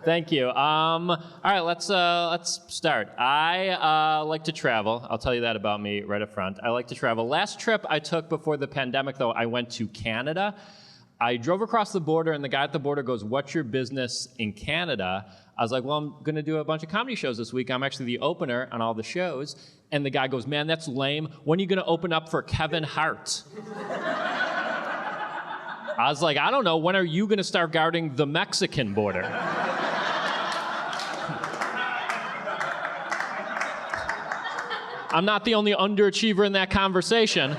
Thank you. All right, let's start. I like to travel. I'll tell you that about me right up front. I like to travel. Last trip I took before the pandemic, though, I went to Canada. I drove across the border, and the guy at the border goes, "What's your business in Canada?" I was like, "Well, I'm going to do a bunch of comedy shows this week. I'm actually the opener on all the shows." And the guy goes, "Man, that's lame. When are you going to open up for Kevin Hart?" I was like, "I don't know. When are you going to start guarding the Mexican border?" I'm not the only underachiever in that conversation.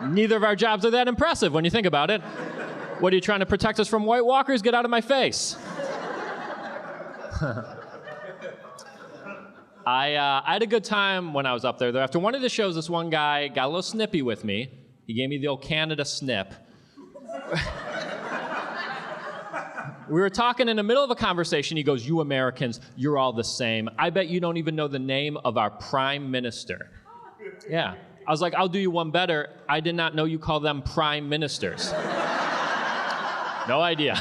Neither of our jobs are that impressive when you think about it. What, are you trying to protect us from White Walkers? Get out of my face. I had a good time when I was up there, though. After one of the shows, this one guy got a little snippy with me. He gave me the old Canada snip. We were talking in the middle of a conversation. He goes, "You Americans, you're all the same. I bet you don't even know the name of our prime minister." Yeah. I was like, "I'll do you one better. I did not know you call them prime ministers." No idea.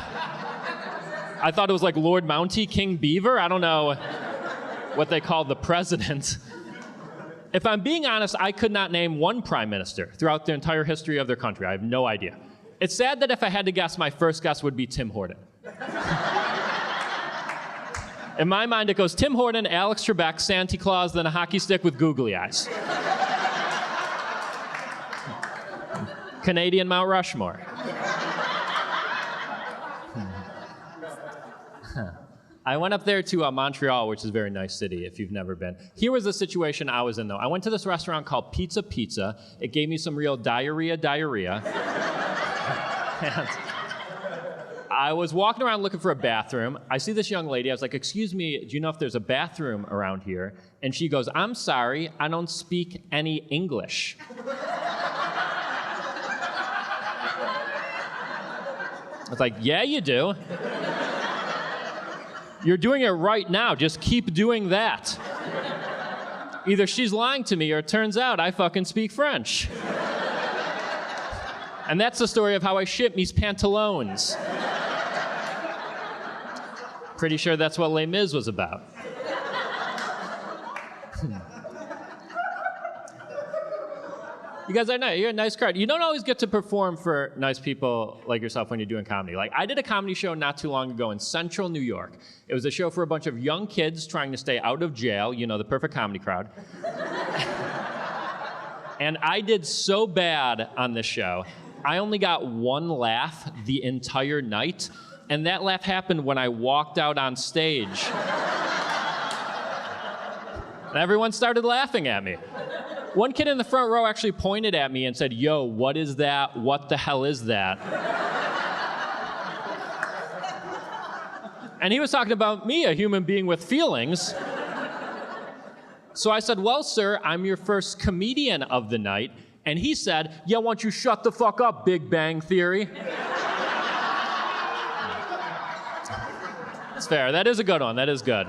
I thought it was like Lord Mountie, King Beaver. I don't know what they call the president. If I'm being honest, I could not name one prime minister throughout the entire history of their country. I have no idea. It's sad that if I had to guess, my first guess would be Tim Horton. In my mind, it goes Tim Horton, Alex Trebek, Santa Claus, then a hockey stick with googly eyes. Canadian Mount Rushmore. I went up there to Montreal, which is a very nice city if you've never been. Here was the situation I was in, though. I went to this restaurant called Pizza Pizza. It gave me some real diarrhea. And I was walking around looking for a bathroom. I see this young lady. I was like, "Excuse me, do you know if there's a bathroom around here?" And she goes, "I'm sorry, I don't speak any English." I was like, "Yeah, you do. You're doing it right now. Just keep doing that." Either she's lying to me or it turns out I fucking speak French. And that's the story of how I shit mes pantalones. Pretty sure that's what Les Mis was about. You guys are nice. You're a nice crowd. You don't always get to perform for nice people like yourself when you're doing comedy. Like, I did a comedy show not too long ago in Central New York. It was a show for a bunch of young kids trying to stay out of jail. You know, the perfect comedy crowd. And I did so bad on this show, I only got one laugh the entire night. And that laugh happened when I walked out on stage. And everyone started laughing at me. One kid in the front row actually pointed at me and said, "Yo, what is that? What the hell is that?" And he was talking about me, a human being with feelings. So I said, "Well, sir, I'm your first comedian of the night." And he said, "Yeah, why don't you shut the fuck up, Big Bang Theory?" That's fair. That is a good one. That is good.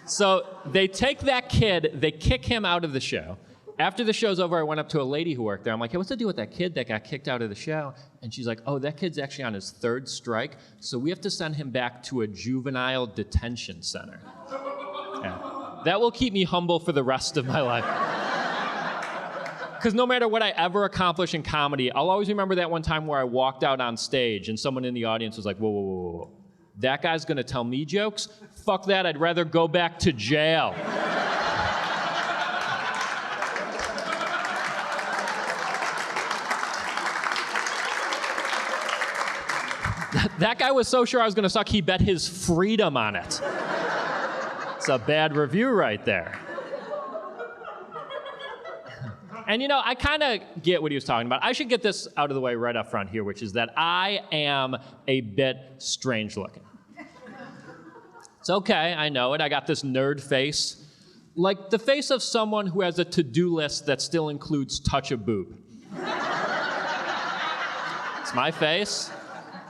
So they take that kid, they kick him out of the show. After the show's over, I went up to a lady who worked there. I'm like, "Hey, what's the deal with that kid that got kicked out of the show?" And she's like, "Oh, that kid's actually on his third strike, so we have to send him back to a juvenile detention center." Yeah. That will keep me humble for the rest of my life. Because no matter what I ever accomplish in comedy, I'll always remember that one time where I walked out on stage and someone in the audience was like, "Whoa, whoa, whoa, whoa. That guy's gonna tell me jokes? Fuck that, I'd rather go back to jail." That guy was so sure I was gonna suck, he bet his freedom on it. It's a bad review right there. And you know, I kind of get what he was talking about. I should get this out of the way right up front here, which is that I am a bit strange looking. It's okay, I know it. I got this nerd face. Like the face of someone who has a to-do list that still includes touch a boob. It's my face.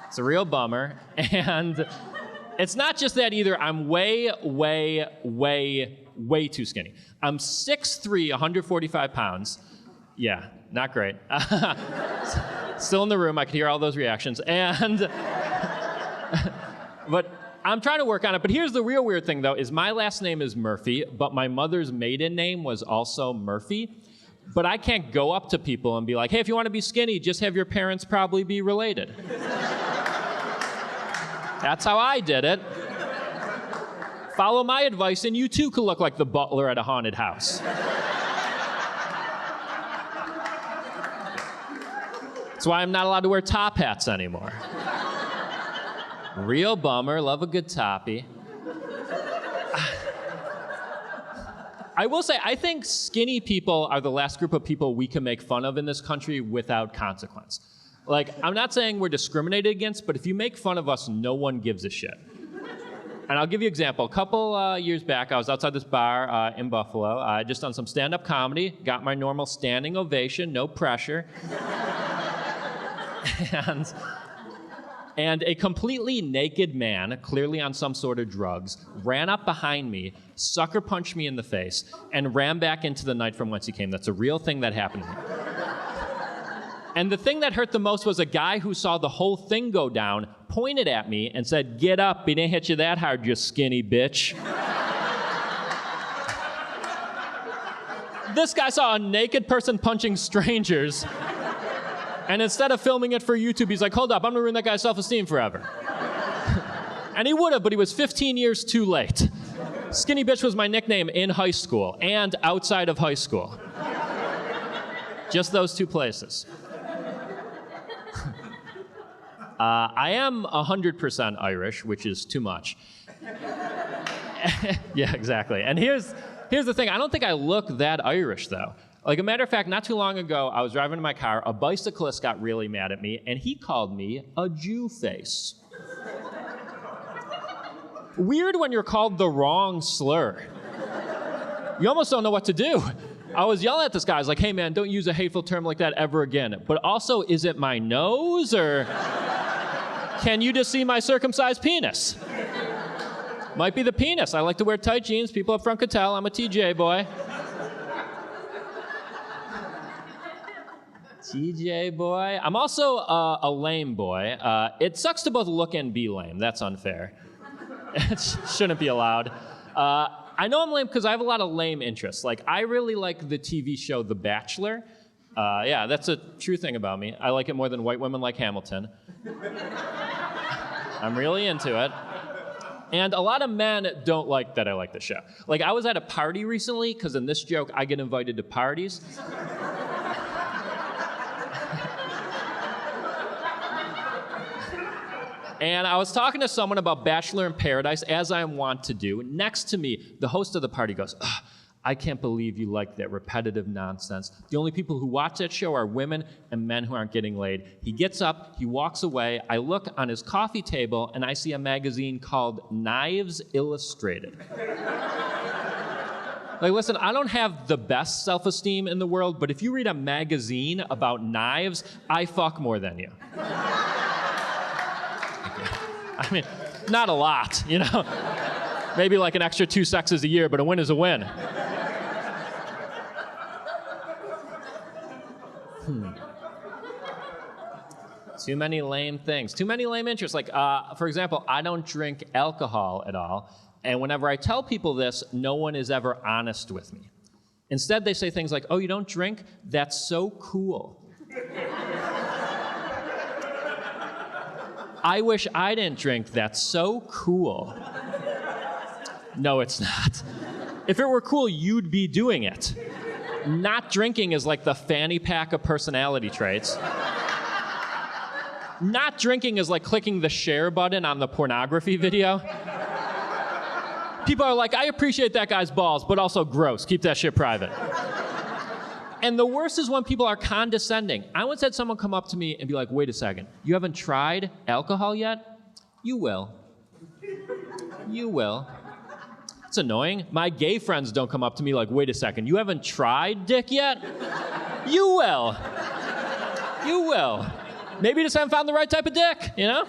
It's a real bummer. And it's not just that either. I'm way too skinny. I'm 6'3", 145 pounds. Yeah, not great. Still in the room, I could hear all those reactions. And, but I'm trying to work on it. But here's the real weird thing, though, is my last name is Murphy, but my mother's maiden name was also Murphy. But I can't go up to people and be like, hey, if you want to be skinny, just have your parents probably be related. That's how I did it. Follow my advice, and you too could look like the butler at a haunted house. That's why I'm not allowed to wear top hats anymore. Real bummer, love a good toppy. I will say, I think skinny people are the last group of people we can make fun of in this country without consequence. Like, I'm not saying we're discriminated against, but if you make fun of us, no one gives a shit. And I'll give you an example. A couple years back, I was outside this bar in Buffalo. I just done some stand-up comedy, got my normal standing ovation, no pressure. And a completely naked man, clearly on some sort of drugs, ran up behind me, sucker punched me in the face, and ran back into the night from whence he came. That's a real thing that happened to me. And the thing that hurt the most was a guy who saw the whole thing go down, pointed at me, and said, "Get up, he didn't hit you that hard, you skinny bitch." This guy saw a naked person punching strangers, and instead of filming it for YouTube, he's like, hold up, I'm gonna ruin that guy's self-esteem forever. And he would have, but he was 15 years too late. Skinny bitch was my nickname in high school and outside of high school. Just those two places. I am 100% Irish, which is too much. Yeah, exactly. And here's the thing, I don't think I look that Irish, though. Like, a matter of fact, not too long ago, I was driving in my car, a bicyclist got really mad at me, and he called me a Jew face. Weird when you're called the wrong slur. You almost don't know what to do. I was yelling at this guy, I was like, hey man, don't use a hateful term like that ever again. But also, is it my nose, or can you just see my circumcised penis? Might be the penis. I like to wear tight jeans. People up front could tell I'm a TJ boy. TJ boy. I'm also a lame boy. It sucks to both look and be lame. That's unfair. It shouldn't be allowed. I know I'm lame because I have a lot of lame interests. Like, I really like the TV show The Bachelor. Yeah, that's a true thing about me. I like it more than white women like Hamilton. I'm really into it. And a lot of men don't like that I like the show. Like, I was at a party recently, because in this joke, I get invited to parties. And I was talking to someone about Bachelor in Paradise, as I want to do. Next to me, the host of the party goes, I can't believe you like that repetitive nonsense. The only people who watch that show are women and men who aren't getting laid. He gets up, he walks away. I look on his coffee table, and I see a magazine called Knives Illustrated. Like, listen, I don't have the best self-esteem in the world, but if you read a magazine about knives, I fuck more than you. I mean, not a lot, you know? Maybe like an extra 2 sexes a year, but a win is a win. Too many lame things. Too many lame interests. Like, for example, I don't drink alcohol at all. And whenever I tell people this, no one is ever honest with me. Instead, they say things like, oh, you don't drink? That's so cool. I wish I didn't drink. That's so cool. No, it's not. If it were cool, you'd be doing it. Not drinking is like the fanny pack of personality traits. Not drinking is like clicking the share button on the pornography video. People are like, I appreciate that guy's balls, but also gross. Keep that shit private. And the worst is when people are condescending. I once had someone come up to me and be like, wait a second, you haven't tried alcohol yet? You will. You will. It's annoying. My gay friends don't come up to me like, wait a second, you haven't tried dick yet? You will. You will. Maybe you just haven't found the right type of dick, you know?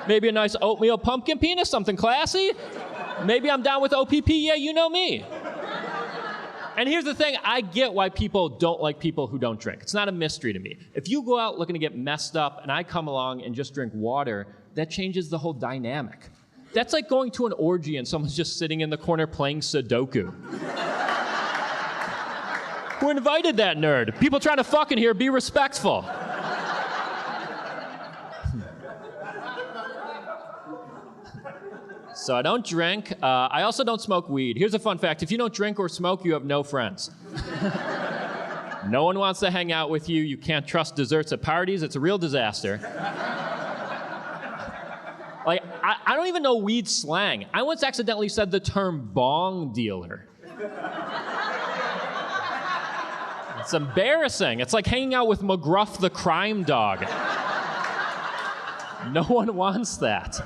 Maybe a nice oatmeal pumpkin penis, something classy. Maybe I'm down with OPP, yeah, you know me. And here's the thing, I get why people don't like people who don't drink. It's not a mystery to me. If you go out looking to get messed up and I come along and just drink water, that changes the whole dynamic. That's like going to an orgy and someone's just sitting in the corner playing Sudoku. Who invited that nerd? People trying to fuck in here, be respectful. So I don't drink. I also don't smoke weed. Here's a fun fact. If you don't drink or smoke, you have no friends. No one wants to hang out with you. You can't trust desserts at parties. It's a real disaster. Like, I don't even know weed slang. I once accidentally said the term bong dealer. It's embarrassing. It's like hanging out with McGruff the crime dog. No one wants that.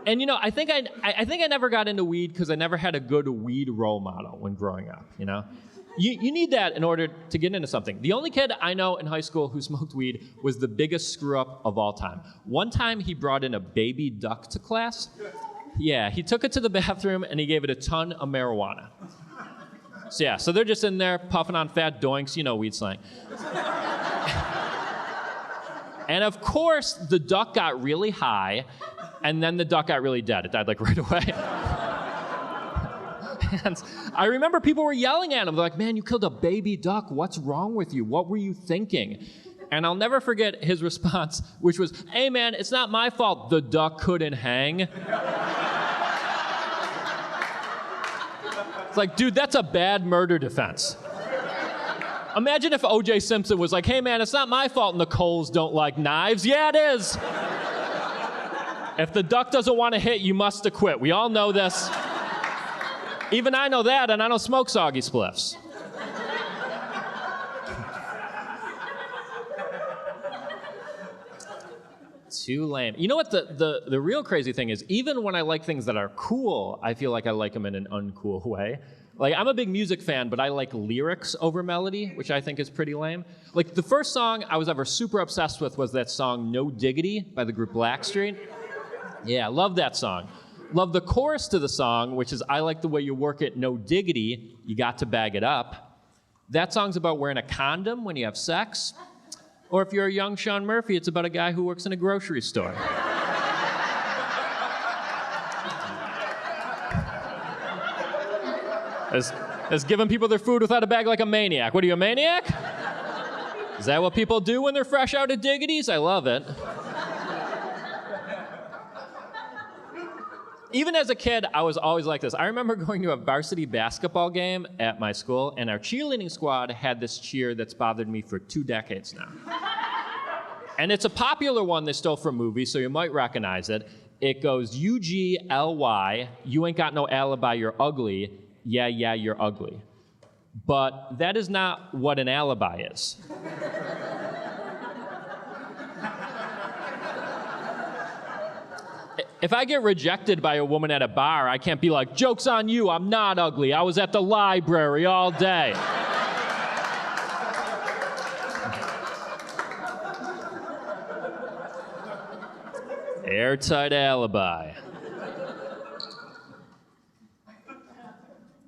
And I think I never got into weed because I never had a good weed role model when growing up, You need that in order to get into something. The only kid I know in high school who smoked weed was the biggest screw-up of all time. One time he brought in a baby duck to class. Yeah, he took it to the bathroom and he gave it a ton of marijuana. So they're just in there puffing on fat doinks, weed slang. And of course, the duck got really high, and then the duck got really dead. It died like right away. And I remember people were yelling at him. They're like, man, you killed a baby duck. What's wrong with you? What were you thinking? And I'll never forget his response, which was, hey, man, it's not my fault the duck couldn't hang. It's like, dude, that's a bad murder defense. Imagine if O.J. Simpson was like, hey, man, it's not my fault and the Coles don't like knives. Yeah, it is. If the duck doesn't want to hit, you must acquit. We all know this. Even I know that, and I don't smoke soggy spliffs. Too lame. You know what the real crazy thing is? Even when I like things that are cool, I feel like I like them in an uncool way. Like, I'm a big music fan, but I like lyrics over melody, which I think is pretty lame. Like, the first song I was ever super obsessed with was that song No Diggity by the group Blackstreet. Yeah, I love that song. Love the chorus to the song, which is, I like the way you work it, no diggity, you got to bag it up. That song's about wearing a condom when you have sex. Or if you're a young Shaun Murphy, it's about a guy who works in a grocery store. As giving people their food without a bag like a maniac. What are you, a maniac? Is that what people do when they're fresh out of diggities? I love it. Even as a kid, I was always like this. I remember going to a varsity basketball game at my school, and our cheerleading squad had this cheer that's bothered me for 2 decades now. And it's a popular one they stole from movies, so you might recognize it. It goes, UGLY, you ain't got no alibi, you're ugly. Yeah, you're ugly. But that is not what an alibi is. If I get rejected by a woman at a bar, I can't be like, joke's on you, I'm not ugly. I was at the library all day. Airtight alibi.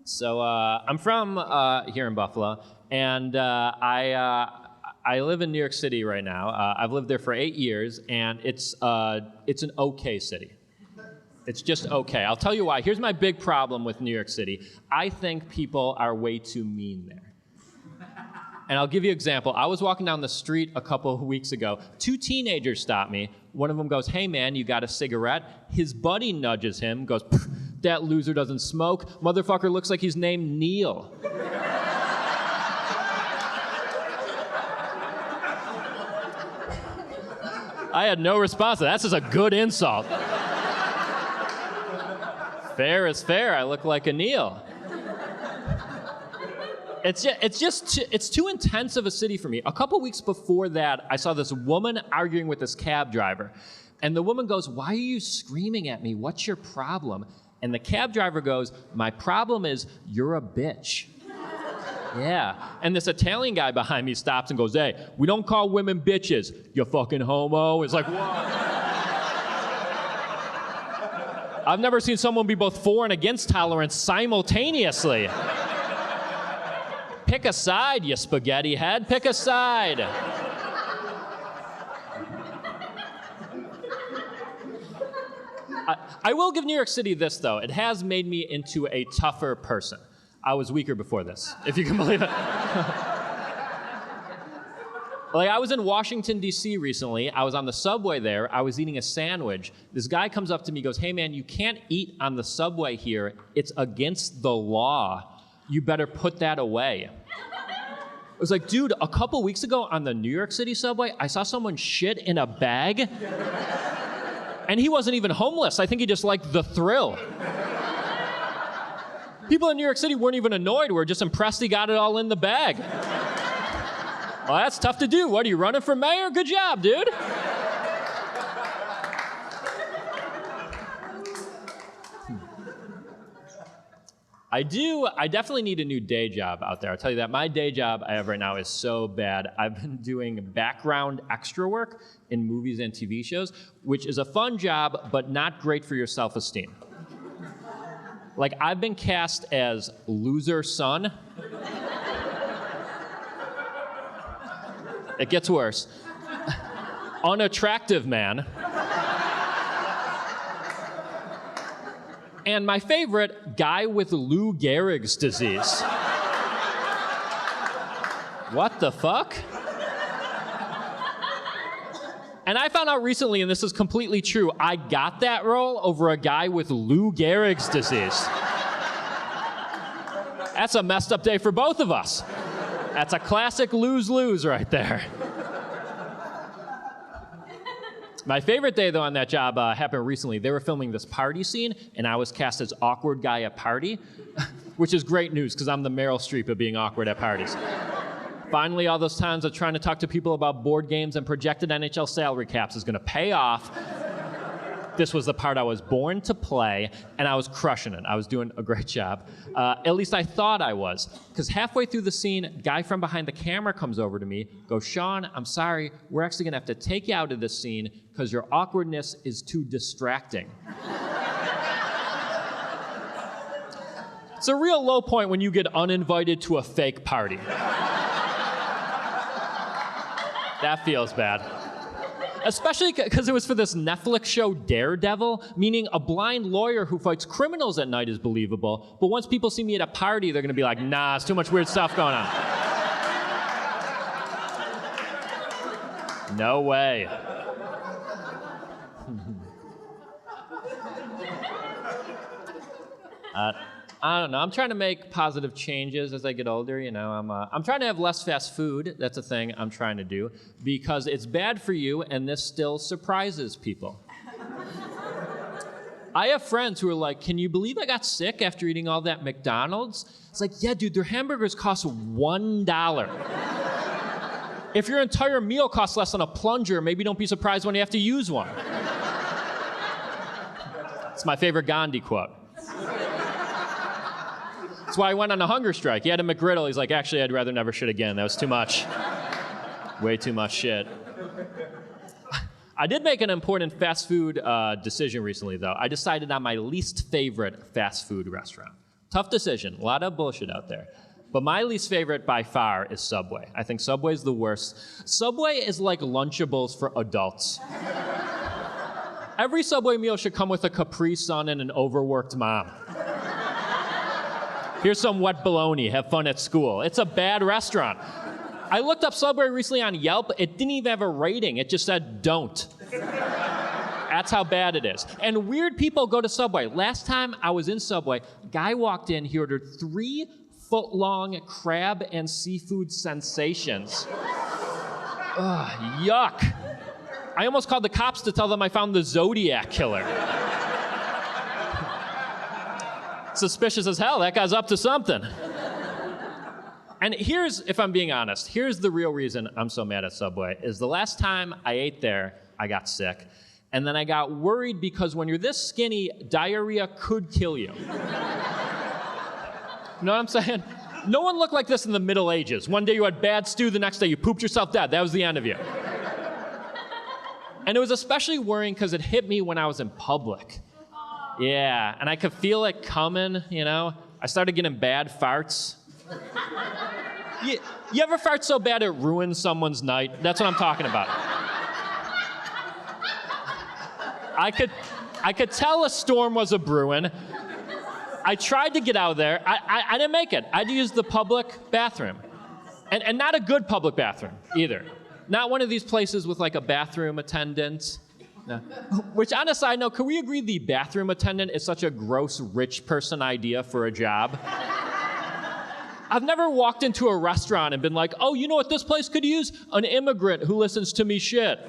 So I'm from here in Buffalo, and I live in New York City right now. I've lived there for 8 years, and it's an okay city. It's just okay. I'll tell you why. Here's my big problem with New York City. I think people are way too mean there. And I'll give you an example. I was walking down the street a couple of weeks ago. 2 teenagers stopped me. One of them goes, hey, man, you got a cigarette? His buddy nudges him, goes, that loser doesn't smoke. Motherfucker looks like he's named Neal. I had no response to that. That's just a good insult. Fair is fair. I look like a Neal. It's too intense of a city for me. A couple weeks before that, I saw this woman arguing with this cab driver. And the woman goes, why are you screaming at me? What's your problem? And the cab driver goes, my problem is you're a bitch. Yeah. And this Italian guy behind me stops and goes, hey, we don't call women bitches, you fucking homo. It's like, whoa. I've never seen someone be both for and against tolerance simultaneously. Pick a side, you spaghetti head. Pick a side. I will give New York City this, though. It has made me into a tougher person. I was weaker before this, if you can believe it. Like, I was in Washington, D.C. recently. I was on the subway there. I was eating a sandwich. This guy comes up to me, goes, "Hey, man, you can't eat on the subway here. It's against the law. You better put that away." I was like, dude, a couple weeks ago on the New York City subway, I saw someone shit in a bag. And he wasn't even homeless. I think he just liked the thrill. People in New York City weren't even annoyed. We were just impressed he got it all in the bag. Well, that's tough to do. What, are you running for mayor? Good job, dude. I definitely need a new day job out there. I'll tell you that. My day job I have right now is so bad. I've been doing background extra work in movies and TV shows, which is a fun job, but not great for your self-esteem. Like, I've been cast as loser son. It gets worse. Unattractive man. And my favorite, guy with Lou Gehrig's disease. What the fuck? And I found out recently, and this is completely true, I got that role over a guy with Lou Gehrig's disease. That's a messed up day for both of us. That's a classic lose-lose right there. My favorite day, though, on that job happened recently. They were filming this party scene, and I was cast as awkward guy at party, which is great news, because I'm the Meryl Streep of being awkward at parties. Finally, all those times of trying to talk to people about board games and projected NHL salary caps is going to pay off. This was the part I was born to play, and I was crushing it. I was doing a great job. At least I thought I was. Because halfway through the scene, a guy from behind the camera comes over to me, goes, "Shaun, I'm sorry, we're actually going to have to take you out of this scene because your awkwardness is too distracting." It's a real low point when you get uninvited to a fake party. That feels bad. Especially because it was for this Netflix show Daredevil, meaning a blind lawyer who fights criminals at night is believable, but once people see me at a party, they're gonna be like, "Nah, it's too much weird stuff going on." No way. I don't know. I'm trying to make positive changes as I get older. You know, I'm trying to have less fast food. That's a thing I'm trying to do because it's bad for you, and this still surprises people. I have friends who are like, "Can you believe I got sick after eating all that McDonald's?" It's like, yeah, dude, their hamburgers cost $1. If your entire meal costs less than a plunger, maybe don't be surprised when you have to use one. It's my favorite Gandhi quote. That's why I went on a hunger strike. He had a McGriddle. He's like, "Actually, I'd rather never shit again. That was too much. Way too much shit." I did make an important fast food decision recently, though. I decided on my least favorite fast food restaurant. Tough decision. A lot of bullshit out there. But my least favorite by far is Subway. I think Subway's the worst. Subway is like Lunchables for adults. Every Subway meal should come with a Capri Sun and an overworked mom. Here's some wet bologna. Have fun at school. It's a bad restaurant. I looked up Subway recently on Yelp. It didn't even have a rating. It just said, "Don't." That's how bad it is. And weird people go to Subway. Last time I was in Subway, a guy walked in. He ordered 3-foot-long crab and seafood sensations. Ugh, yuck. I almost called the cops to tell them I found the Zodiac killer. Suspicious as hell. That guy's up to something. And here's, if I'm being honest, here's the real reason I'm so mad at Subway, is the last time I ate there, I got sick. And then I got worried because when you're this skinny, diarrhea could kill you. You know what I'm saying? No one looked like this in the Middle Ages. One day you had bad stew, the next day you pooped yourself dead. That was the end of you. And it was especially worrying because it hit me when I was in public. Yeah, and I could feel it coming, you know. I started getting bad farts. You ever fart so bad it ruins someone's night? That's what I'm talking about. I could tell a storm was a-brewing. I tried to get out of there. I didn't make it. I had to use the public bathroom. And not a good public bathroom, either. Not one of these places with like a bathroom attendant. No. Which, on a side note, can we agree the bathroom attendant is such a gross rich person idea for a job? I've never walked into a restaurant and been like, oh, you know what this place could use? An immigrant who listens to me shit.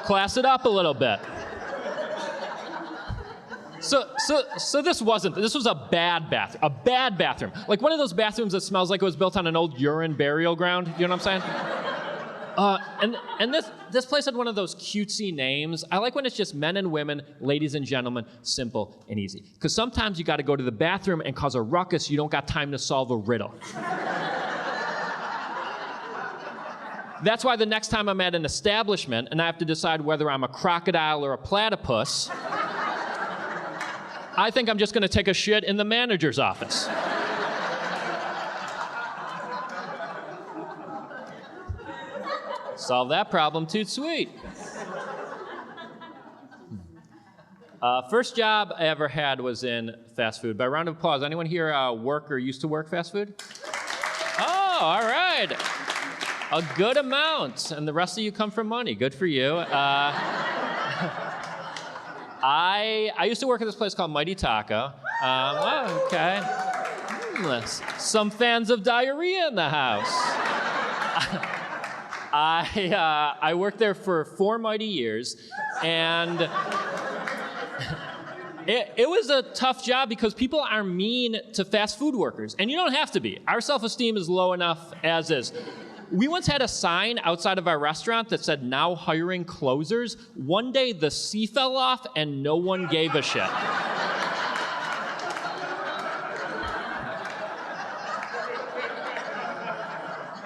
Class it up a little bit. So this was a bad bathroom. Like one of those bathrooms that smells like it was built on an old urine burial ground. You know what I'm saying? And this place had one of those cutesy names. I like when it's just men and women, ladies and gentlemen, simple and easy. Because sometimes you got to go to the bathroom and cause a ruckus. You don't got time to solve a riddle. That's why the next time I'm at an establishment and I have to decide whether I'm a crocodile or a platypus, I think I'm just going to take a shit in the manager's office. Solve that problem too sweet. First job I ever had was in fast food. By round of applause, anyone here work or used to work fast food? Oh, all right. A good amount. And the rest of you come from money. Good for you. I used to work at this place called Mighty Taco. Oh, okay. Some fans of diarrhea in the house. I worked there for 4 mighty years, and it was a tough job because people are mean to fast food workers, and you don't have to be. Our self-esteem is low enough as is. We once had a sign outside of our restaurant that said, "Now hiring closers." One day the C fell off and no one gave a shit.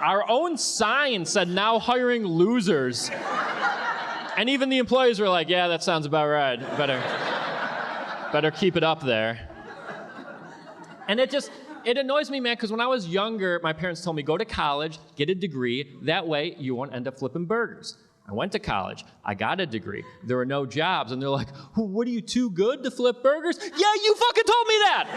Our own sign said, "Now hiring losers." And even the employees were like, yeah, that sounds about right. Better keep it up there. And it annoys me, man, because when I was younger, my parents told me, go to college, get a degree. That way, you won't end up flipping burgers. I went to college. I got a degree. There were no jobs. And they're like, what are you, too good to flip burgers? Yeah, you fucking told me that!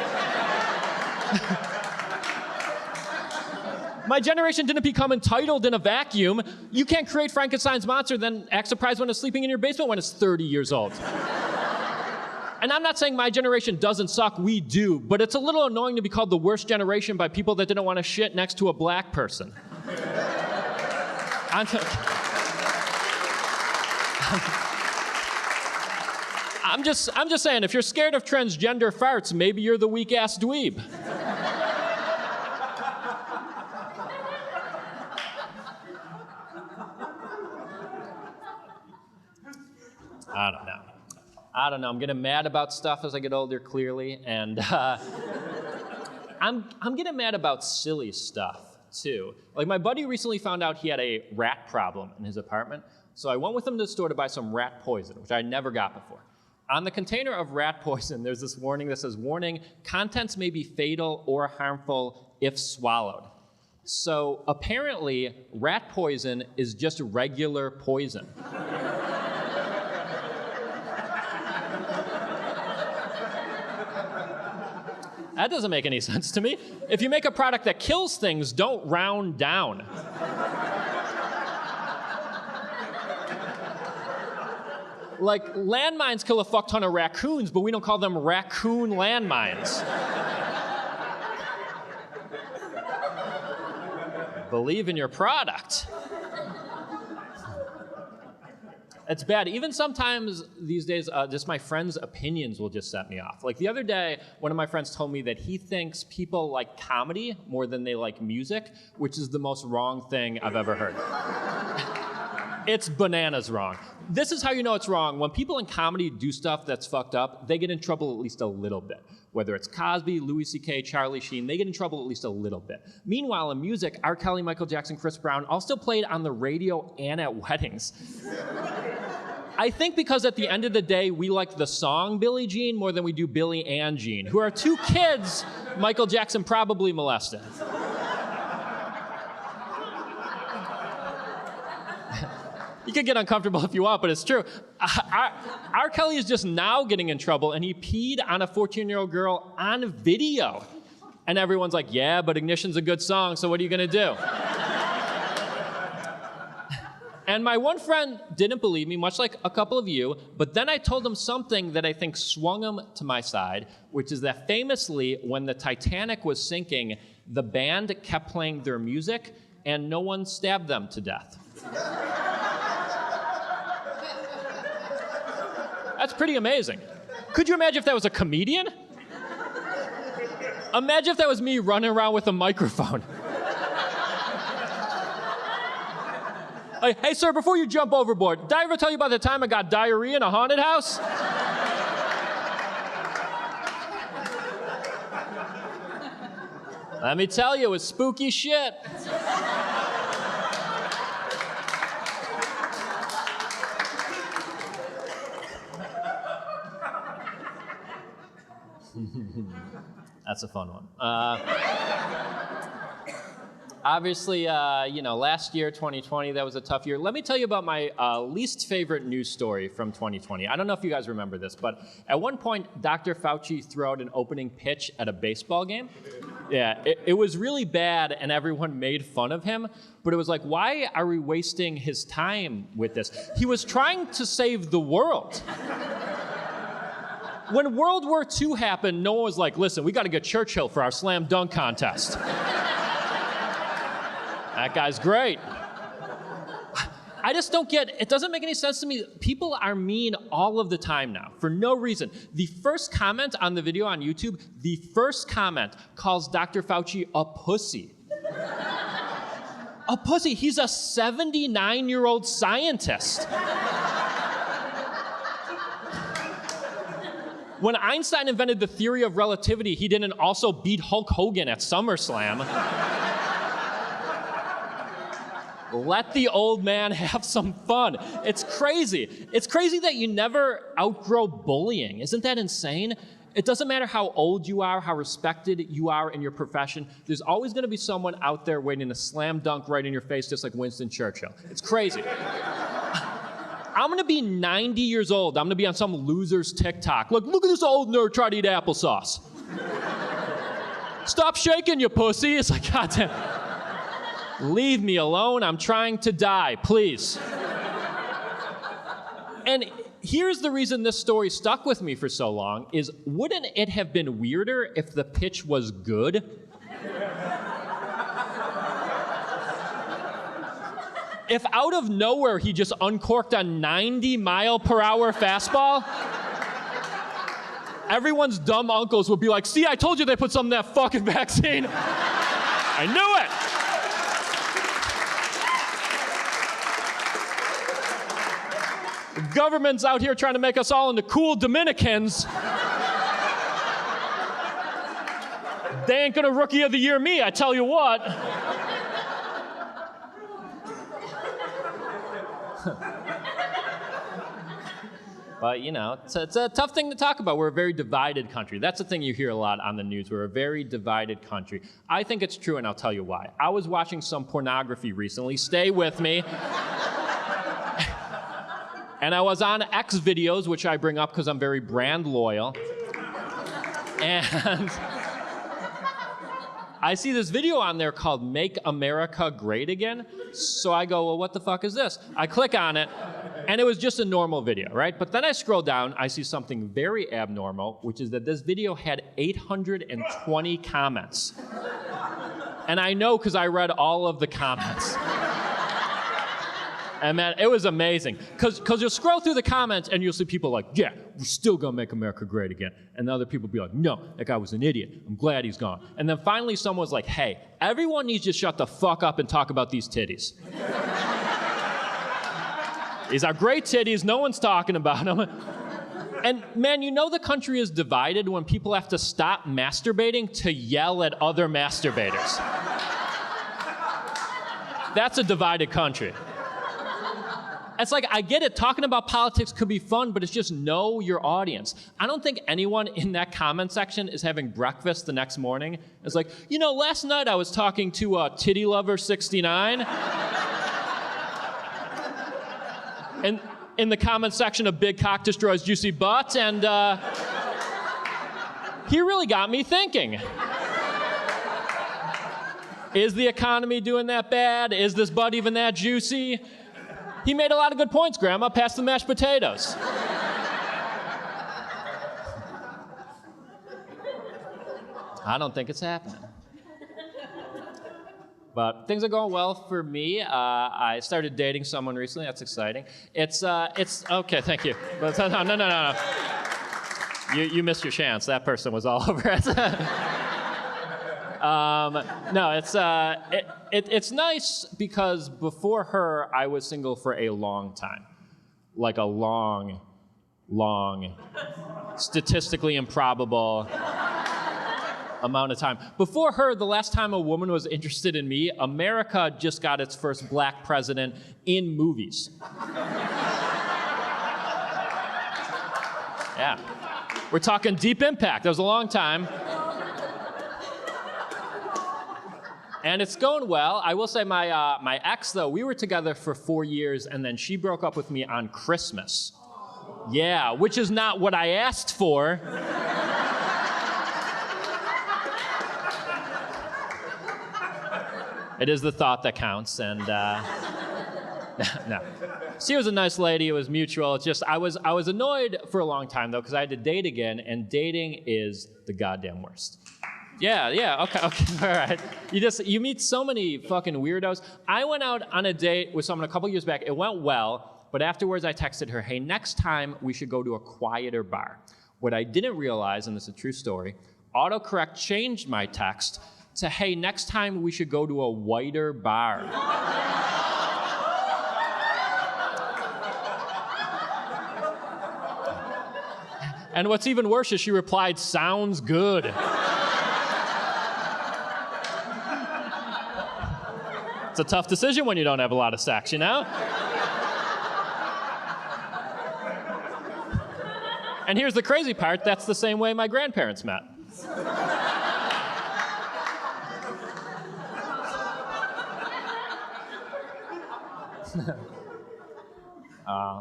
My generation didn't become entitled in a vacuum. You can't create Frankenstein's monster, then act surprised when it's sleeping in your basement when it's 30 years old. And I'm not saying my generation doesn't suck, we do, but it's a little annoying to be called the worst generation by people that didn't want to shit next to a black person. I'm just saying, if you're scared of transgender farts, maybe you're the weak-ass dweeb. I don't know. I'm getting mad about stuff as I get older, clearly, and I'm getting mad about silly stuff, too. Like, my buddy recently found out he had a rat problem in his apartment, so I went with him to the store to buy some rat poison, which I never got before. On the container of rat poison, there's this warning that says, warning, contents may be fatal or harmful if swallowed. So, apparently, rat poison is just regular poison. That doesn't make any sense to me. If you make a product that kills things, don't round down. Like, landmines kill a fuck ton of raccoons, but we don't call them raccoon landmines. Believe in your product. It's bad. Even sometimes these days, just my friends' opinions will just set me off. Like the other day, one of my friends told me that he thinks people like comedy more than they like music, which is the most wrong thing I've ever heard. It's bananas wrong. This is how you know it's wrong. When people in comedy do stuff that's fucked up, they get in trouble at least a little bit. Whether it's Cosby, Louis C.K., Charlie Sheen, they get in trouble at least a little bit. Meanwhile, in music, R. Kelly, Michael Jackson, Chris Brown all still played on the radio and at weddings. I think because at the end of the day, we like the song Billie Jean more than we do Billie and Jean, who are two kids Michael Jackson probably molested. You can get uncomfortable if you want, but it's true. R. Kelly is just now getting in trouble, and he peed on a 14-year-old girl on video. And everyone's like, yeah, but Ignition's a good song, so what are you gonna do? And my one friend didn't believe me, much like a couple of you, but then I told him something that I think swung him to my side, which is that famously, when the Titanic was sinking, the band kept playing their music, and no one stabbed them to death. That's pretty amazing. Could you imagine if that was a comedian? Imagine if that was me running around with a microphone. Hey, sir, before you jump overboard, did I ever tell you about the time I got diarrhea in a haunted house? Let me tell you, it was spooky shit. That's a fun one. Obviously, last year, 2020, that was a tough year. Let me tell you about my least favorite news story from 2020. I don't know if you guys remember this, but at one point, Dr. Fauci threw out an opening pitch at a baseball game. Yeah, it was really bad, and everyone made fun of him. But it was like, why are we wasting his time with this? He was trying to save the world. When World War II happened, no one was like, listen, we got to get Churchill for our slam dunk contest. That guy's great. I just don't get, it doesn't make any sense to me. People are mean all of the time now, for no reason. The first comment on the video on YouTube, the first comment calls Dr. Fauci a pussy. A pussy, he's a 79-year-old scientist. When Einstein invented the theory of relativity, he didn't also beat Hulk Hogan at SummerSlam. Let the old man have some fun. It's crazy. It's crazy that you never outgrow bullying. Isn't that insane? It doesn't matter how old you are, how respected you are in your profession. There's always going to be someone out there waiting to slam dunk right in your face, just like Winston Churchill. It's crazy. I'm going to be 90 years old. I'm going to be on some loser's TikTok. Look at this old nerd try to eat applesauce. Stop shaking, you pussy. It's like, goddamn. Leave me alone. I'm trying to die, please. And here's the reason this story stuck with me for so long is, wouldn't it have been weirder if the pitch was good? If out of nowhere he just uncorked a 90-mile-per-hour fastball, everyone's dumb uncles would be like, see, I told you they put some in that fucking vaccine. I knew it. The government's out here trying to make us all into cool Dominicans. They ain't gonna Rookie of the Year me, I tell you what. But, it's a tough thing to talk about. We're a very divided country. That's the thing you hear a lot on the news. We're a very divided country. I think it's true, and I'll tell you why. I was watching some pornography recently. Stay with me. And I was on X videos, which I bring up because I'm very brand loyal. And I see this video on there called Make America Great Again. So I go, well, what the fuck is this? I click on it, and it was just a normal video, right? But then I scroll down, I see something very abnormal, which is that this video had 820 comments. And I know because I read all of the comments. And man, it was amazing. Because you'll scroll through the comments and you'll see people like, yeah, we're still gonna make America great again. And the other people be like, no, that guy was an idiot. I'm glad he's gone. And then finally someone was like, hey, everyone needs to shut the fuck up and talk about these titties. These are great titties, no one's talking about them. And man, the country is divided when people have to stop masturbating to yell at other masturbators. That's a divided country. It's like, I get it, talking about politics could be fun, but it's just know your audience. I don't think anyone in that comment section is having breakfast the next morning. It's like, you know, last night I was talking to Titty Lover 69. And in the comment section of Big Cock Destroys Juicy Butt, and he really got me thinking. Is the economy doing that bad? Is this butt even that juicy? He made a lot of good points, Grandma. Pass the mashed potatoes. I don't think it's happening. But things are going well for me. I started dating someone recently. That's exciting. It's okay. Thank you. But no. You missed your chance. That person was all over it. No, it's nice because before her, I was single for a long time. Like a long, statistically improbable amount of time. Before her, the last time a woman was interested in me, America just got its first black president in movies. Yeah. We're talking Deep Impact. That was a long time. And it's going well. I will say my ex, though, we were together for 4 years, and then she broke up with me on Christmas. Yeah, which is not what I asked for. It is the thought that counts, and no. She was a nice lady. It was mutual. It's just I was annoyed for a long time, though, because I had to date again, and dating is the goddamn worst. Yeah, okay, all right. You meet so many fucking weirdos. I went out on a date with someone a couple years back. It went well, but afterwards I texted her, hey, next time we should go to a quieter bar. What I didn't realize, and this is a true story, autocorrect changed my text to, hey, next time we should go to a whiter bar. And what's even worse is she replied, sounds good. It's a tough decision when you don't have a lot of sex, you know? And here's the crazy part, that's the same way my grandparents met.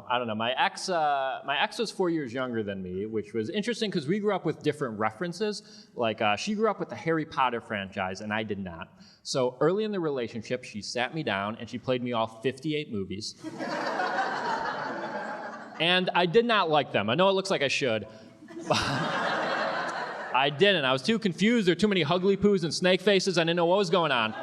I don't know, my ex was 4 years younger than me, which was interesting because we grew up with different references. Like, she grew up with the Harry Potter franchise, and I did not. So early in the relationship, she sat me down, and she played me all 58 movies. And I did not like them. I know it looks like I should. But I didn't. I was too confused. There were too many Huggly Poos and snake faces. I didn't know what was going on.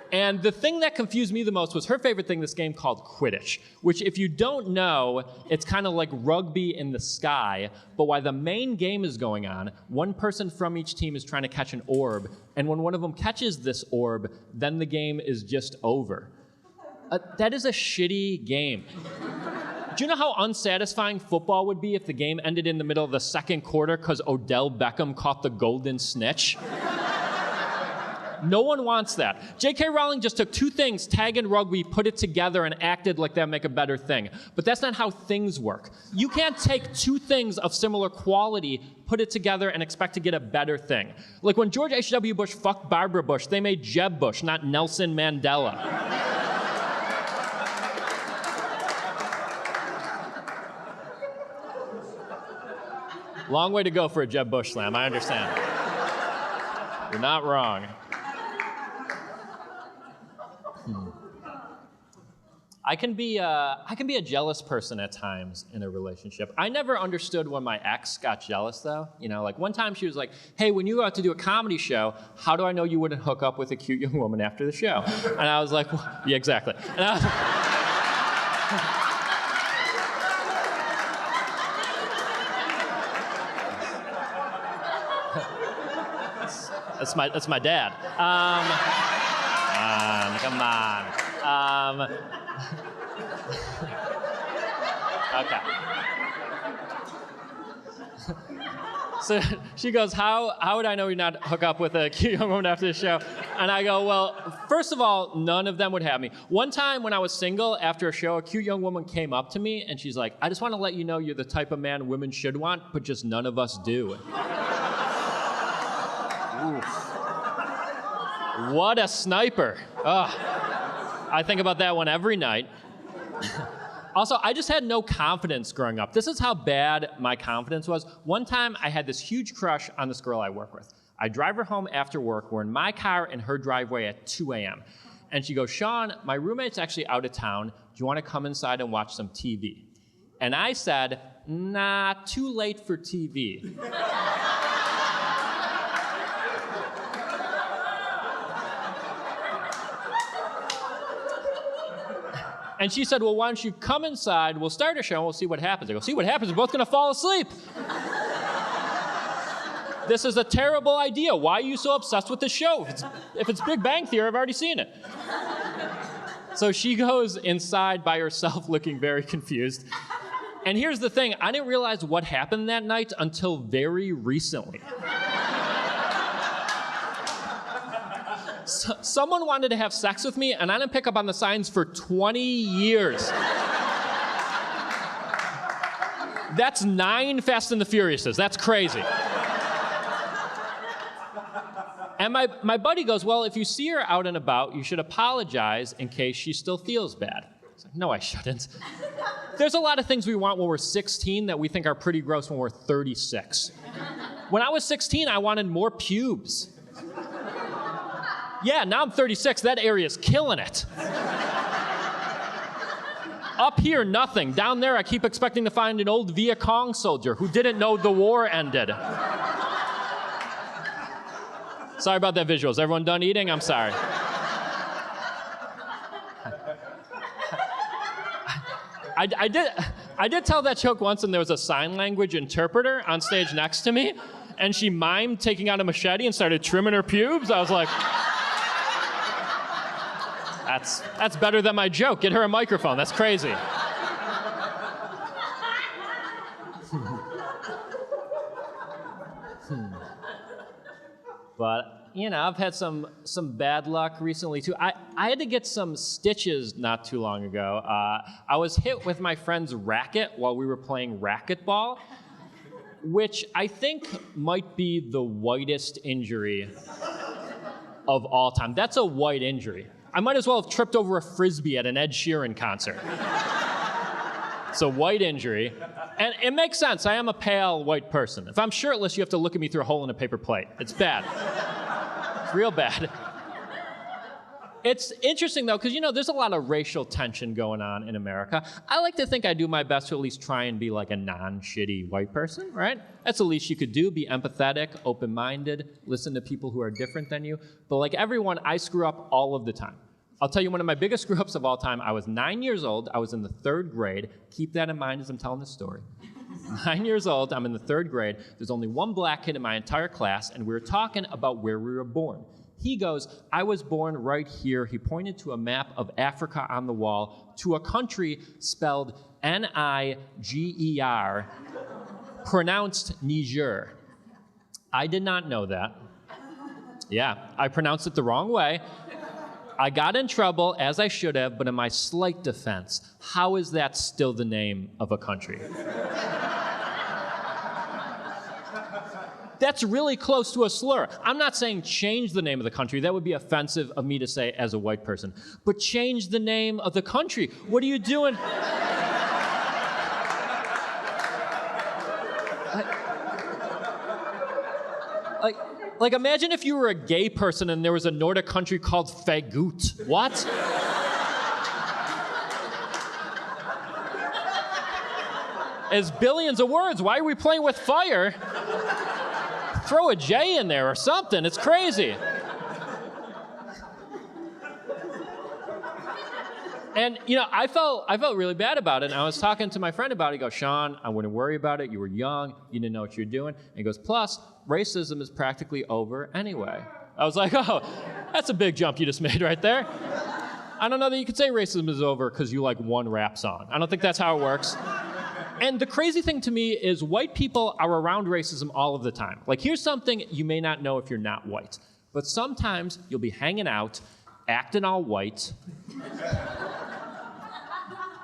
And the thing that confused me the most was her favorite thing, this game called Quidditch, which if you don't know, it's kind of like rugby in the sky, but while the main game is going on, one person from each team is trying to catch an orb, and when one of them catches this orb, then the game is just over. That is a shitty game. Do you know how unsatisfying football would be if the game ended in the middle of the second quarter because Odell Beckham caught the golden snitch? No one wants that. J.K. Rowling just took two things, tag and rugby, put it together, and acted like that make a better thing. But that's not how things work. You can't take two things of similar quality, put it together, and expect to get a better thing. Like when George H.W. Bush fucked Barbara Bush, they made Jeb Bush, not Nelson Mandela. Long way to go for a Jeb Bush slam, I understand. You're not wrong. I can be a jealous person at times in a relationship. I never understood when my ex got jealous, though. You know, like one time she was like, hey, when you go out to do a comedy show, how do I know you wouldn't hook up with a cute young woman after the show? And I was like, well, yeah, exactly. And I was, That's my dad. Come on. Okay. So she goes, how would I know you're not hook up with a cute young woman after the show? And I go, well, first of all, none of them would have me. One time when I was single after a show, a cute young woman came up to me and she's like, I just want to let you know you're the type of man women should want, but just none of us do. What a sniper. I think about that one every night. Also, I just had no confidence growing up. This is how bad my confidence was. One time, I had this huge crush on this girl I work with. I drive her home after work. We're in my car in her driveway at 2 a.m. And she goes, Shaun, my roommate's actually out of town. Do you want to come inside and watch some TV? And I said, nah, too late for TV. And she said, well, why don't you come inside, we'll start a show, and we'll see what happens. I go, see what happens? We're both going to fall asleep. This is a terrible idea. Why are you so obsessed with the show? If it's Big Bang Theory, I've already seen it. So she goes inside by herself looking very confused. And here's the thing. I didn't realize what happened that night until very recently. Someone wanted to have sex with me, and I didn't pick up on the signs for 20 years. That's 9 Fast and the Furiouses. That's crazy. And my buddy goes, well, if you see her out and about, you should apologize in case she still feels bad. I was like, no, I shouldn't. There's a lot of things we want when we're 16 that we think are pretty gross when we're 36. When I was 16, I wanted more pubes. Yeah, now I'm 36. That area's killing it. Up here, nothing. Down there, I keep expecting to find an old Viet Cong soldier who didn't know the war ended. Sorry about that visual. Is everyone done eating? I'm sorry. I did tell that joke once, and there was a sign language interpreter on stage next to me, and she mimed taking out a machete and started trimming her pubes. I was like, that's better than my joke. Get her a microphone. That's crazy. But, you know, I've had some bad luck recently, too. I had to get some stitches not too long ago. I was hit with my friend's racket while we were playing racquetball, which I think might be the whitest injury of all time. That's a white injury. I might as well have tripped over a Frisbee at an Ed Sheeran concert. It's a white injury. And it makes sense. I am a pale white person. If I'm shirtless, you have to look at me through a hole in a paper plate. It's bad. It's real bad. It's interesting, though, because, you know, there's a lot of racial tension going on in America. I like to think I do my best to at least try and be like a non-shitty white person, right? That's the least you could do. Be empathetic, open-minded, listen to people who are different than you. But like everyone, I screw up all of the time. I'll tell you one of my biggest screw-ups of all time. I was 9 years old. I was in the 3rd grade. Keep that in mind as I'm telling this story. 9 years old. I'm in the 3rd grade. There's only one black kid in my entire class, and we were talking about where we were born. He goes, I was born right here. He pointed to a map of Africa on the wall, to a country spelled Niger, pronounced Niger. I did not know that. Yeah, I pronounced it the wrong way. I got in trouble, as I should have, but in my slight defense, how is that still the name of a country? That's really close to a slur. I'm not saying change the name of the country. That would be offensive of me to say as a white person. But change the name of the country. What are you doing? Like, imagine if you were a gay person and there was a Nordic country called Fagut. What? As billions of words. Why are we playing with fire? Throw a J in there or something. It's crazy. And, you know, I felt really bad about it. And I was talking to my friend about it. He goes, Shaun, I wouldn't worry about it. You were young. You didn't know what you were doing. And he goes, plus, racism is practically over anyway. I was like, oh, that's a big jump you just made right there. I don't know that you could say racism is over because you like one rap song. I don't think that's how it works. And the crazy thing to me is white people are around racism all of the time. Like, here's something you may not know if you're not white. But sometimes you'll be hanging out, acting all white,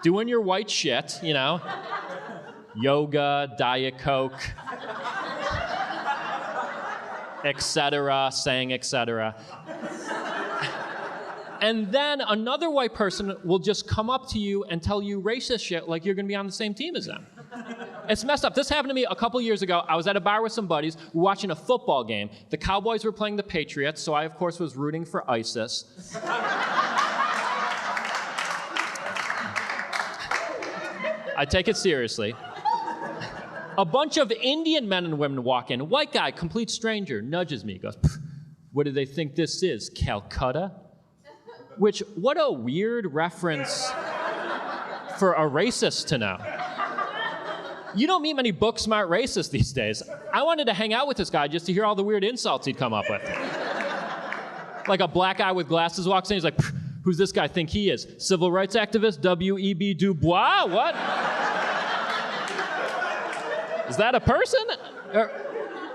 doing your white shit, you know, yoga, Diet Coke, etc., saying etc. And then another white person will just come up to you and tell you racist shit like you're gonna be on the same team as them. It's messed up. This happened to me a couple years ago. I was at a bar with some buddies. We were watching a football game. The Cowboys were playing the Patriots, so I, of course, was rooting for ISIS. I take it seriously. A bunch of Indian men and women walk in. White guy, complete stranger, nudges me, goes, "What do they think this is, Calcutta?" Which, what a weird reference for a racist to know. You don't meet many book-smart racists these days. I wanted to hang out with this guy just to hear all the weird insults he'd come up with. Like a black guy with glasses walks in, he's like, "Who's this guy think he is? Civil rights activist, W.E.B. Du Bois? What? Is that a person?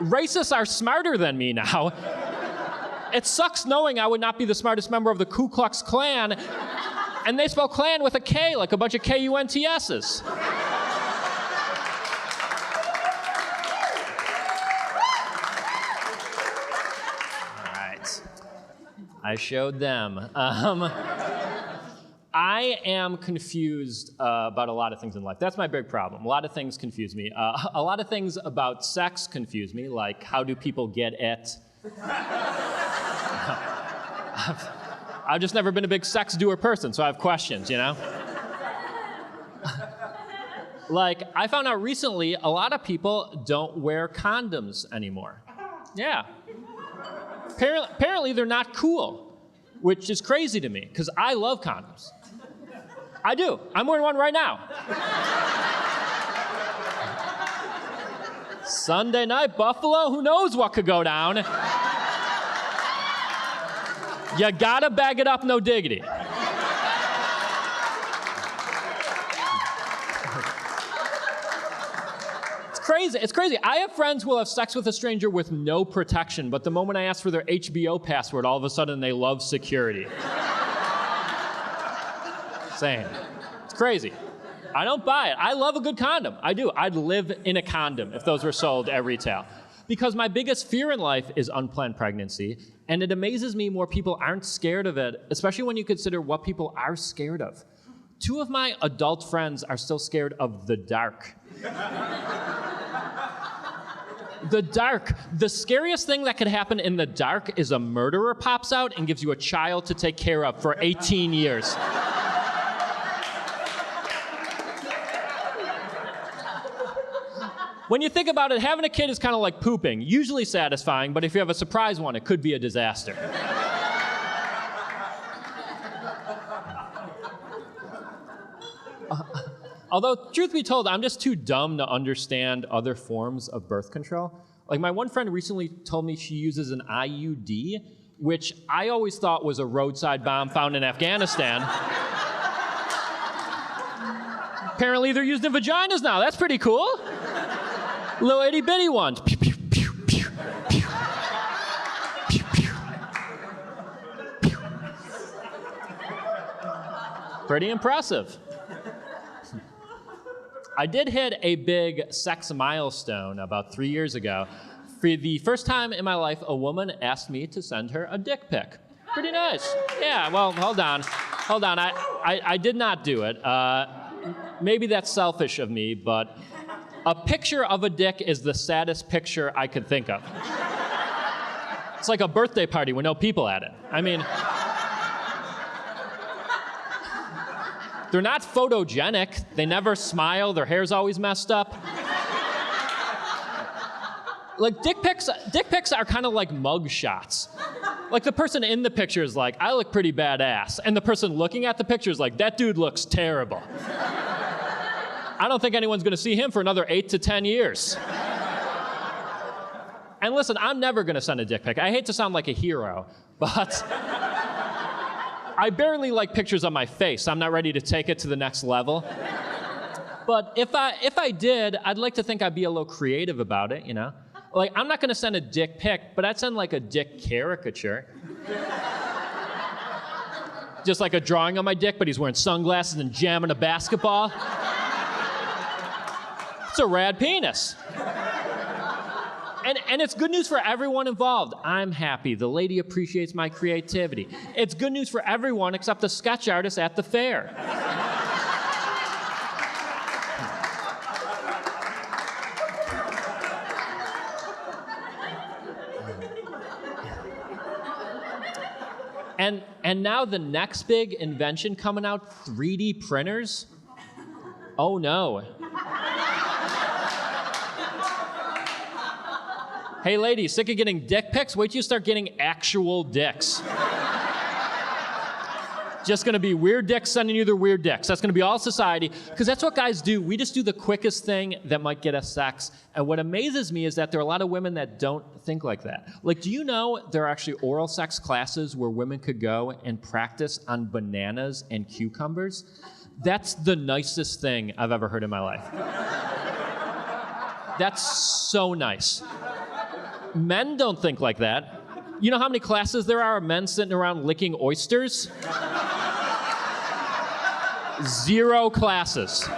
Racists are smarter than me now. It sucks knowing I would not be the smartest member of the Ku Klux Klan, and they spell Klan with a K, like a bunch of K-U-N-T-S's. I showed them. I am confused about a lot of things in life. That's my big problem. A lot of things confuse me. A lot of things about sex confuse me, like how do people get it? I've just never been a big sex doer person, so I have questions, you know? Like, I found out recently a lot of people don't wear condoms anymore. Yeah. Apparently they're not cool, which is crazy to me, because I love condoms. I do. I'm wearing one right now. Sunday night, Buffalo, who knows what could go down? You gotta bag it up, no diggity. It's crazy. I have friends who will have sex with a stranger with no protection, but the moment I ask for their HBO password, all of a sudden they love security. Same. It's crazy. I don't buy it. I love a good condom. I do. I'd live in a condom if those were sold at retail. Because my biggest fear in life is unplanned pregnancy, and it amazes me more people aren't scared of it, especially when you consider what people are scared of. 2 of my adult friends are still scared of the dark. The dark. The scariest thing that could happen in the dark is a murderer pops out and gives you a child to take care of for 18 years. When you think about it, having a kid is kind of like pooping. Usually satisfying, but if you have a surprise one, it could be a disaster. Although, truth be told, I'm just too dumb to understand other forms of birth control. Like, my one friend recently told me she uses an IUD, which I always thought was a roadside bomb found in Afghanistan. Apparently, they're used in vaginas now. That's pretty cool. Little itty-bitty ones. Pew, pew, pew, pew, pew. Pew, pew. Pew. Pretty impressive. I did hit a big sex milestone about 3 years ago. For the first time in my life, a woman asked me to send her a dick pic. Pretty nice. Yeah, well, hold on. I did not do it. Maybe that's selfish of me, but a picture of a dick is the saddest picture I could think of. It's like a birthday party with no people at it. I mean, they're not photogenic. They never smile. Their hair's always messed up. Like, dick pics are kind of like mug shots. Like, the person in the picture is like, I look pretty badass. And the person looking at the picture is like, that dude looks terrible. I don't think anyone's gonna see him for another 8 to 10 years. And listen, I'm never gonna send a dick pic. I hate to sound like a hero, but I barely like pictures of my face. I'm not ready to take it to the next level. But if I did, I'd like to think I'd be a little creative about it, you know? Like, I'm not gonna send a dick pic, but I'd send like a dick caricature. Just like a drawing on my dick, but he's wearing sunglasses and jamming a basketball. It's a rad penis. And it's good news for everyone involved. I'm happy. The lady appreciates my creativity. It's good news for everyone except the sketch artist at the fair. And now the next big invention coming out, 3D printers. Oh no. Hey ladies, sick of getting dick pics? Wait till you start getting actual dicks. Just gonna be weird dicks sending you their weird dicks. That's gonna be all society, because that's what guys do. We just do the quickest thing that might get us sex. And what amazes me is that there are a lot of women that don't think like that. Like, do you know there are actually oral sex classes where women could go and practice on bananas and cucumbers? That's the nicest thing I've ever heard in my life. That's so nice. Men don't think like that. You know how many classes there are of men sitting around licking oysters? 0 classes.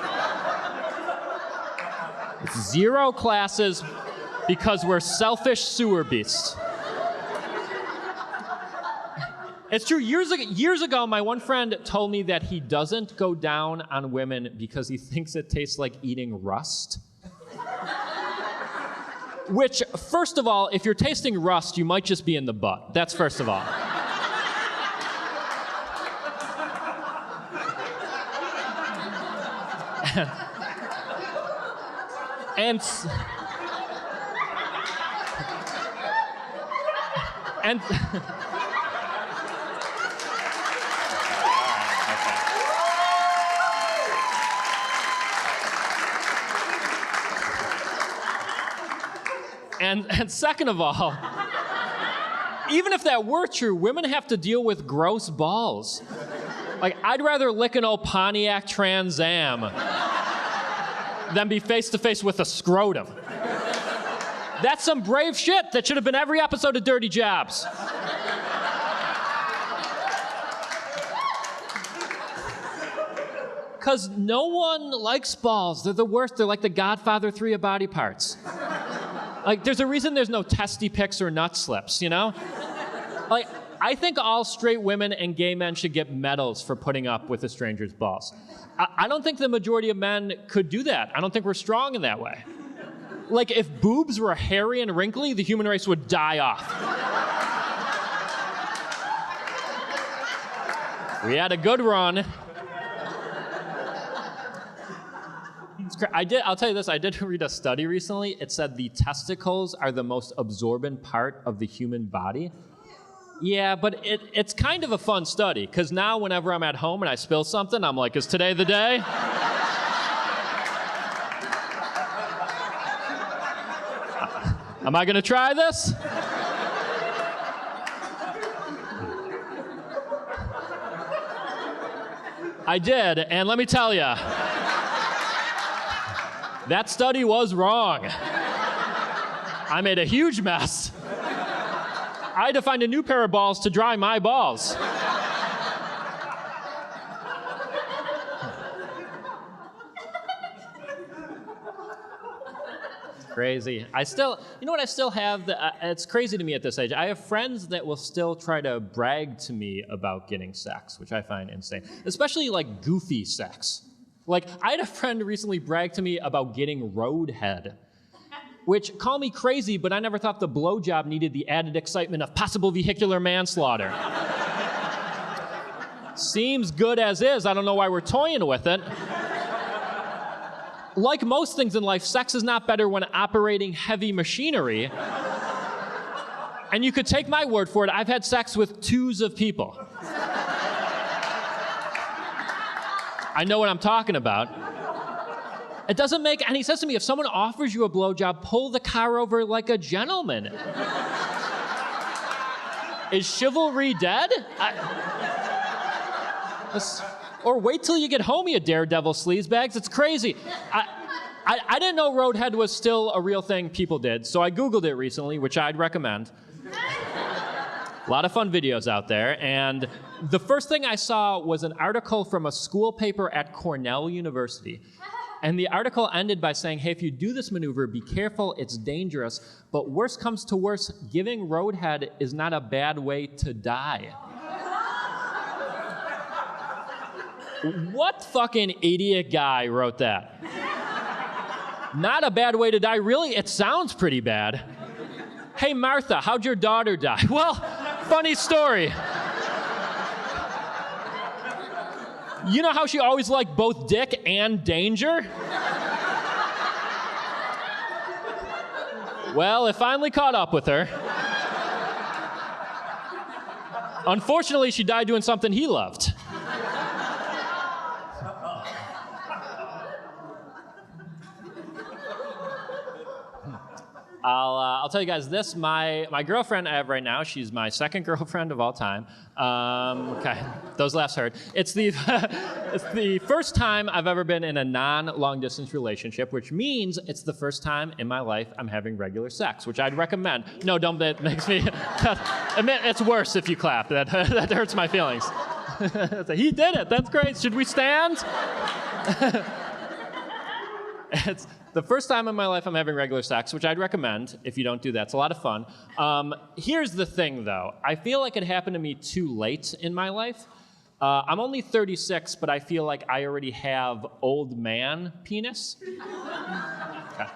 0 classes because we're selfish sewer beasts. It's true. Years ago, my one friend told me that he doesn't go down on women because he thinks it tastes like eating rust. Which, first of all, if you're tasting rust, you might just be in the butt. That's first of all. and And second of all, even if that were true, women have to deal with gross balls. Like, I'd rather lick an old Pontiac Trans Am than be face to face with a scrotum. That's some brave shit that should have been every episode of Dirty Jobs. Because no one likes balls. They're the worst. They're like the Godfather 3 of body parts. Like, there's a reason there's no testy pics or nut slips, you know? Like, I think all straight women and gay men should get medals for putting up with a stranger's balls. I don't think the majority of men could do that. I don't think we're strong in that way. Like, if boobs were hairy and wrinkly, the human race would die off. We had a good run. I'll tell you this, I did read a study recently. It said the testicles are the most absorbent part of the human body. Yeah, but it's kind of a fun study, because now whenever I'm at home and I spill something, I'm like, is today the day? Am I gonna try this? I did, and let me tell you, that study was wrong. I made a huge mess. I had to find a new pair of balls to dry my balls. Crazy. You know what I still have? It's crazy to me at this age. I have friends that will still try to brag to me about getting sex, which I find insane. Especially like goofy sex. Like, I had a friend recently brag to me about getting roadhead, which, call me crazy, but I never thought the blowjob needed the added excitement of possible vehicular manslaughter. Seems good as is. I don't know why we're toying with it. Like most things in life, sex is not better when operating heavy machinery. And you could take my word for it, I've had sex with twos of people. I know what I'm talking about. It doesn't make any sense to me. If someone offers you a blowjob, pull the car over like a gentleman. Is chivalry dead? Or wait till you get home, you daredevil sleazebags. It's crazy. I didn't know Roadhead was still a real thing people did, so I Googled it recently, which I'd recommend. A lot of fun videos out there, and the first thing I saw was an article from a school paper at Cornell University. And the article ended by saying, hey, if you do this maneuver, be careful, it's dangerous, but worst comes to worst, giving Roadhead is not a bad way to die. What fucking idiot guy wrote that? Not a bad way to die. Really, it sounds pretty bad. Hey, Martha, how'd your daughter die? Well, funny story. You know how she always liked both dick and danger? Well, it finally caught up with her. Unfortunately, she died doing something he loved. I'll tell you guys this, my girlfriend I have right now, she's my second girlfriend of all time. Okay, those laughs hurt. It's the first time I've ever been in a non-long distance relationship, which means it's the first time in my life I'm having regular sex, which I'd recommend. No, don't, that makes me, admit it's worse if you clap. That hurts my feelings. He did it, that's great. Should we stand? It's the first time in my life I'm having regular sex, which I'd recommend if you don't do that. It's a lot of fun. Here's the thing, though. I feel like it happened to me too late in my life. I'm only 36, but I feel like I already have old man penis. Okay.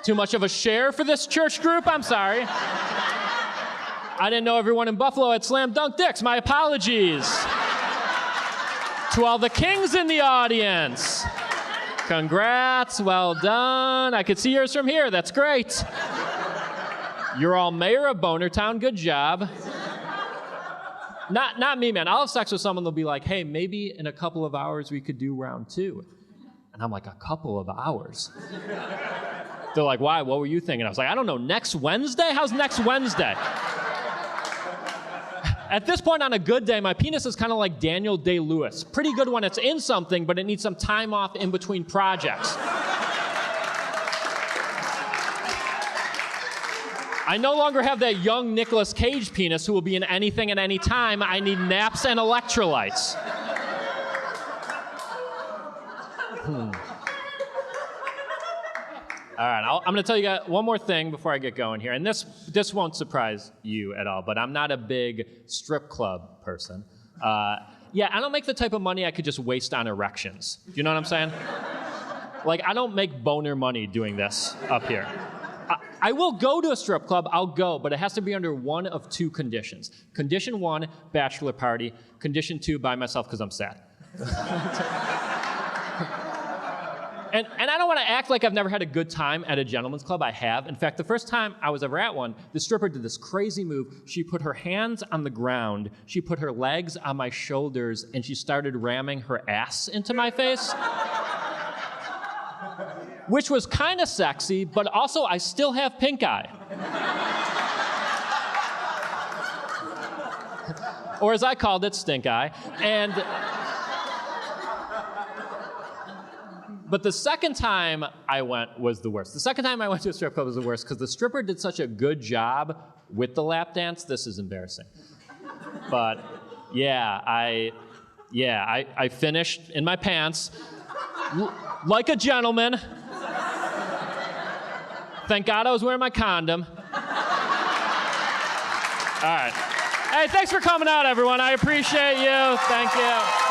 Too much of a share for this church group? I'm sorry. I didn't know everyone in Buffalo had slam dunk dicks. My apologies. To all the kings in the audience. Congrats, well done. I could see yours from here, that's great. You're all mayor of Bonertown, good job. Not me, man. I'll have sex with someone, they'll be like, hey, maybe in a couple of hours we could do round 2. And I'm like, a couple of hours? They're like, why, what were you thinking? I was like, I don't know, next Wednesday? How's next Wednesday? At this point on a good day, my penis is kind of like Daniel Day-Lewis. Pretty good when it's in something, but it needs some time off in between projects. I no longer have that young Nicolas Cage penis who will be in anything at any time. I need naps and electrolytes. All right, I'm going to tell you guys one more thing before I get going here, and this won't surprise you at all, but I'm not a big strip club person. Yeah, I don't make the type of money I could just waste on erections. Do you know what I'm saying? Like, I don't make boner money doing this up here. I will go to a strip club, I'll go, but it has to be under one of 2 conditions. Condition 1, bachelor party. Condition 2, by myself because I'm sad. And I don't want to act like I've never had a good time at a gentleman's club. I have. In fact, the first time I was ever at one, the stripper did this crazy move. She put her hands on the ground, she put her legs on my shoulders, and she started ramming her ass into my face. Which was kind of sexy, but also I still have pink eye. Or as I called it, stink eye. But the second time I went was the worst. The second time I went to a strip club was the worst because the stripper did such a good job with the lap dance. This is embarrassing. But yeah, I finished in my pants like a gentleman. Thank God I was wearing my condom. All right. Hey, thanks for coming out, everyone. I appreciate you. Thank you.